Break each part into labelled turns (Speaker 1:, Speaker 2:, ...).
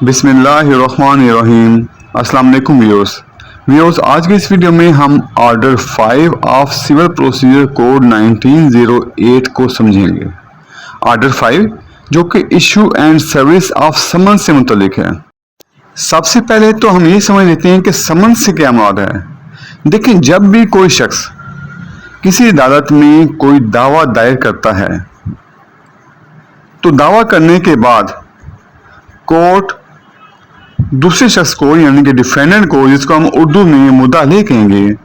Speaker 1: बिस्मिल्लाहिर्रहमानिर्रहीम। अस्सलाम वालेकुम व्यूअर्स, आज की इस वीडियो में हम order 5 of civil procedure code 1908 को समझेंगे। ऑर्डर 5 जो कि issue and service of summon से मुतल्लिक है। सबसे पहले तो हम ये समझ लेते हैं कि समन से क्या मुराद है। देखिए, जब भी कोई शख्स किसी अदालत में कोई दावा दायर करता है तो दावा करने के बाद कोर्ट दूसरे शख्स को यानी कि डिफेंडेंट को, जिसको हम उर्दू में मुद्दाले कहेंगे,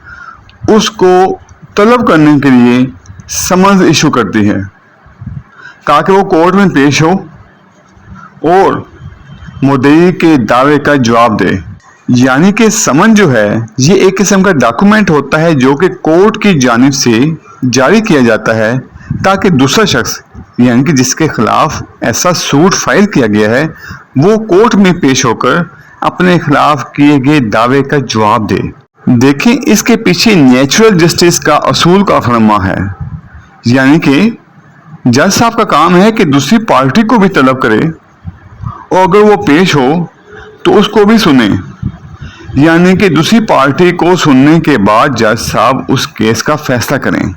Speaker 1: उसको तलब करने के लिए समन्स इशू करती है ताकि वो कोर्ट में पेश हो और मुद्दई के दावे का जवाब दे। यानी कि समन जो है ये एक किस्म का डॉक्यूमेंट होता है जो कि कोर्ट की जानिब से जारी किया जाता है ताकि दूसरा शख्स यानी कि जिसके खिलाफ ऐसा सूट फाइल किया गया है वो कोर्ट में पेश होकर अपने खिलाफ किए गए दावे का जवाब दे। देखें, इसके पीछे नेचुरल जस्टिस का असूल का फरमा है। यानी कि जज साहब का काम है कि दूसरी पार्टी को भी तलब करे और अगर वो पेश हो तो उसको भी सुने। यानी कि दूसरी पार्टी को सुनने के बाद जज साहब उस केस का फैसला करें।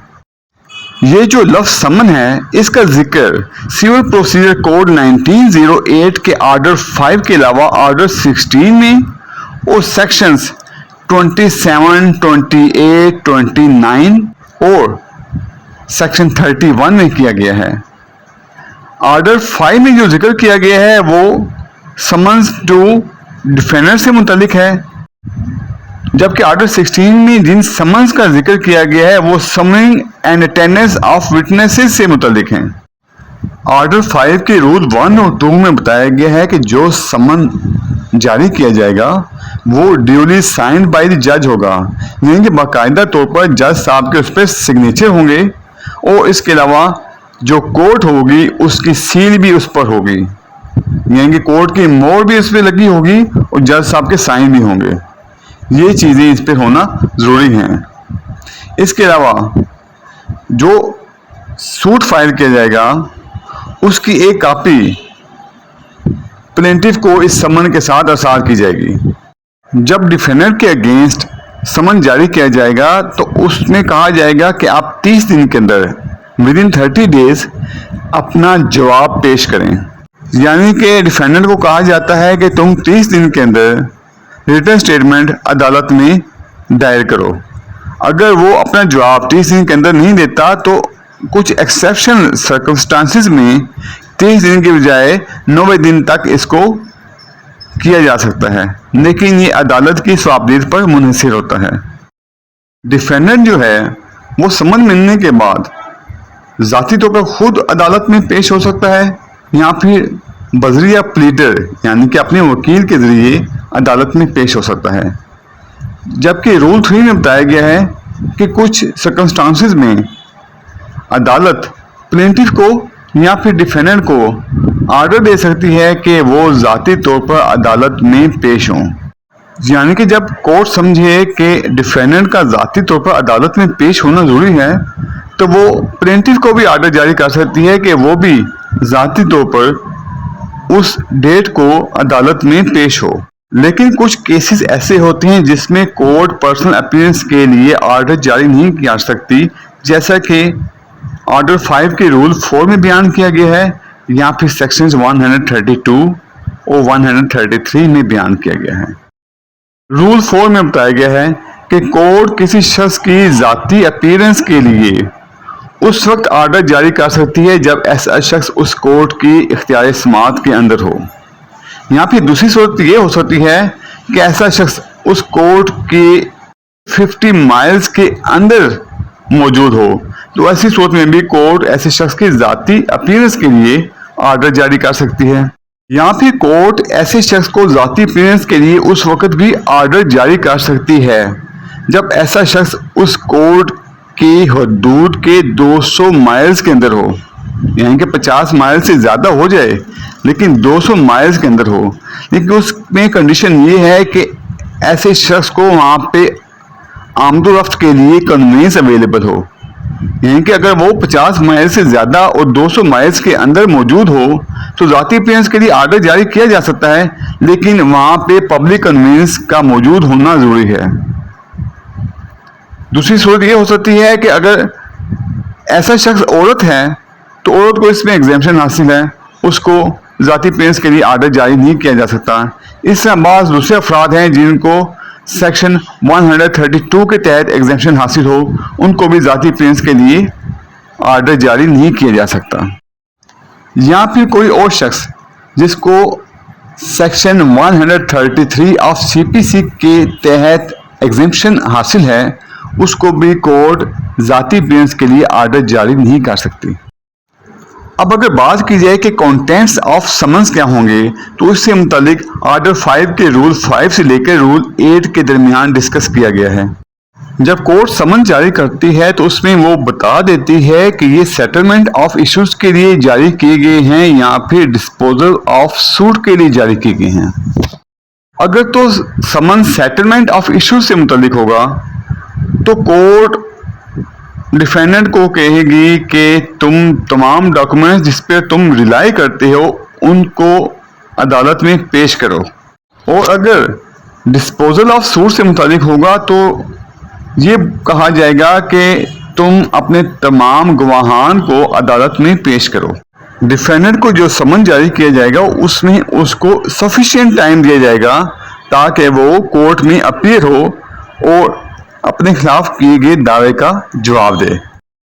Speaker 1: ये जो लफ्ज समन है इसका जिक्र सिविल प्रोसीजर कोड 1908 के ऑर्डर 5 के अलावा ऑर्डर 16 में और सेक्शंस 27, 28, 29 और सेक्शन 31 में किया गया है। ऑर्डर 5 में जो जिक्र किया गया है वो समन्स टू डिफेंडर से मुतल्लिक है, जबकि ऑर्डर 16 में जिन समन्स का जिक्र किया गया है वो summoning and attendance of witnesses से मुतल्लिक हैं। ऑर्डर 5 के रूल 1 और 2 में बताया गया है कि जो समन जारी किया जाएगा वो ड्यूली साइंड बाय द जज होगा, यानी कि बाकायदा तौर पर जज साहब के उस पर सिग्नेचर होंगे और इसके अलावा जो कोर्ट होगी उसकी सील भी उस पर होगी, यानी कि कोर्ट की मोहर भी उस पर लगी होगी और जज साहब के साइन भी होंगे। ये चीज़ें इस पर होना ज़रूरी हैं। इसके अलावा जो सूट फाइल किया जाएगा उसकी एक कॉपी प्लेंटिफ को इस समन के साथ अर्साल की जाएगी। जब डिफेंडर के अगेंस्ट समन जारी किया जाएगा तो उसमें कहा जाएगा कि आप 30 दिन के अंदर विद इन 30 डेज अपना जवाब पेश करें। यानी कि डिफेंडेंट को कहा जाता है कि तुम 30 दिन के अंदर रिटर्न स्टेटमेंट अदालत में दायर करो। अगर वो अपना जवाब 30 दिन के अंदर नहीं देता तो कुछ एक्सेप्शनल सर्कमस्टांसिस में 30 दिन के बजाय 90 दिन तक इसको किया जा सकता है, लेकिन ये अदालत की स्वाबदीद पर मुनहसर होता है। डिफेंडेंट जो है वो समन मिलने के बाद ज़ाती तौर पर खुद अदालत में पेश हो सकता है या फिर बजरिया प्लीडर यानी कि अपने वकील के जरिए अदालत में पेश हो सकता है। जबकि रूल 3 में बताया गया है कि कुछ सर्कमस्टांसिस में अदालत प्लेंटिफ को या फिर डिफेंडेंट को ऑर्डर दे सकती है कि वो ज़ाती तौर पर अदालत में पेश हों। यानी कि जब कोर्ट समझे कि डिफेंडेंट का ज़ाती तौर पर अदालत में पेश होना ज़रूरी है तो वो प्लेंटिफ को भी ऑर्डर जारी कर सकती है कि वो भी ज़ाती तौर पर उस डेट को अदालत में पेश हो। लेकिन कुछ केसेस ऐसे होते हैं जिसमें कोर्ट पर्सनल अपीयरेंस के लिए ऑर्डर जारी नहीं किया जा सकती, जैसा कि ऑर्डर 5 के रूल 4 में बयान किया गया है या फिर सेक्शंस 132 और 133 में बयान किया गया है। रूल 4 में बताया गया है कि कोर्ट किसी शख्स की ज़ाती अपीयरेंस के लिए उस वक्त ऑर्डर जारी कर सकती है जब ऐसा शख्स उस कोर्ट की इख्तियार समात के अंदर हो, या फिर दूसरी सूरत ये हो सकती है कि ऐसा शख्स उस कोर्ट के 50 माइल्स के अंदर मौजूद हो, तो ऐसी सूरत में भी कोर्ट ऐसे शख्स की ज़ाती अपीयरेंस के लिए ऑर्डर जारी कर सकती है। या फिर कोर्ट ऐसे शख्स को ज़ाती अपीयरेंस के लिए उस वक्त भी ऑर्डर जारी कर सकती है जब ऐसा शख्स उस कोर्ट की हदूद के 200 माइल्स के अंदर हो, यानी कि 50 माइल से ज़्यादा हो जाए लेकिन 200 माइल्स के अंदर हो। लेकिन उसमें कंडीशन ये है कि ऐसे शख्स को वहाँ पे आमदोरफ्त के लिए कन्वीनियंस अवेलेबल हो। یعنی کہ اگر وہ 50 مائل سے زیادہ اور 200 مائلز کے اندر موجود ہو تو ذاتی اپیئرنس کے لیے آرڈر جاری کیا جا سکتا ہے، لیکن وہاں پہ پبلک کنوینس کا موجود ہونا ضروری ہے۔ دوسری صورت یہ ہو سکتی ہے کہ اگر ایسا شخص عورت ہے تو عورت کو اس میں ایگزیمپشن حاصل ہے، اس کو ذاتی اپیئرنس کے لیے آرڈر جاری نہیں کیا جا سکتا۔ اس طرح بعض دوسرے افراد ہیں جن کو سیکشن 132 کے تحت ایگزیمپشن حاصل ہو، ان کو بھی ذاتی اپیئرنس کے لیے آرڈر جاری نہیں کیا جا سکتا۔ یا پھر کوئی اور شخص جس کو سیکشن 133 آف CPC کے تحت ایگزیمپشن حاصل ہے، اس کو بھی کورٹ ذاتی اپیئرنس کے لیے آرڈر جاری نہیں کر سکتی۔ اب اگر بات کی جائے کہ کانٹینٹس آف سمنس کیا ہوں گے تو اس سے متعلق آرڈر 5 کے رول 5 سے لے کر رول 8 کے درمیان ڈسکس کیا گیا ہے۔ جب کورٹ سمن جاری کرتی ہے تو اس میں وہ بتا دیتی ہے کہ یہ سیٹلمنٹ آف ایشوز کے لیے جاری کیے گئے ہیں یا پھر ڈسپوزل آف سوٹ کے لیے جاری کیے گئے ہیں۔ اگر تو سمن سیٹلمنٹ آف ایشوز سے متعلق ہوگا تو کورٹ ڈیفینڈنٹ کو کہے گی کہ تم تمام ڈاکومنٹس جس پہ تم ریلائی کرتے ہو ان کو عدالت میں پیش کرو، اور اگر ڈسپوزل آف سوٹ سے متعلق ہوگا تو یہ کہا جائے گا کہ تم اپنے تمام گواہان کو عدالت میں پیش کرو۔ ڈیفینڈنٹ کو جو سمن جاری کیا جائے گا اس میں اس کو سفیشینٹ ٹائم دیا جائے گا تاکہ وہ کورٹ میں اپیئر ہو اور اپنے خلاف کیے گئے دعوے کا جواب دے۔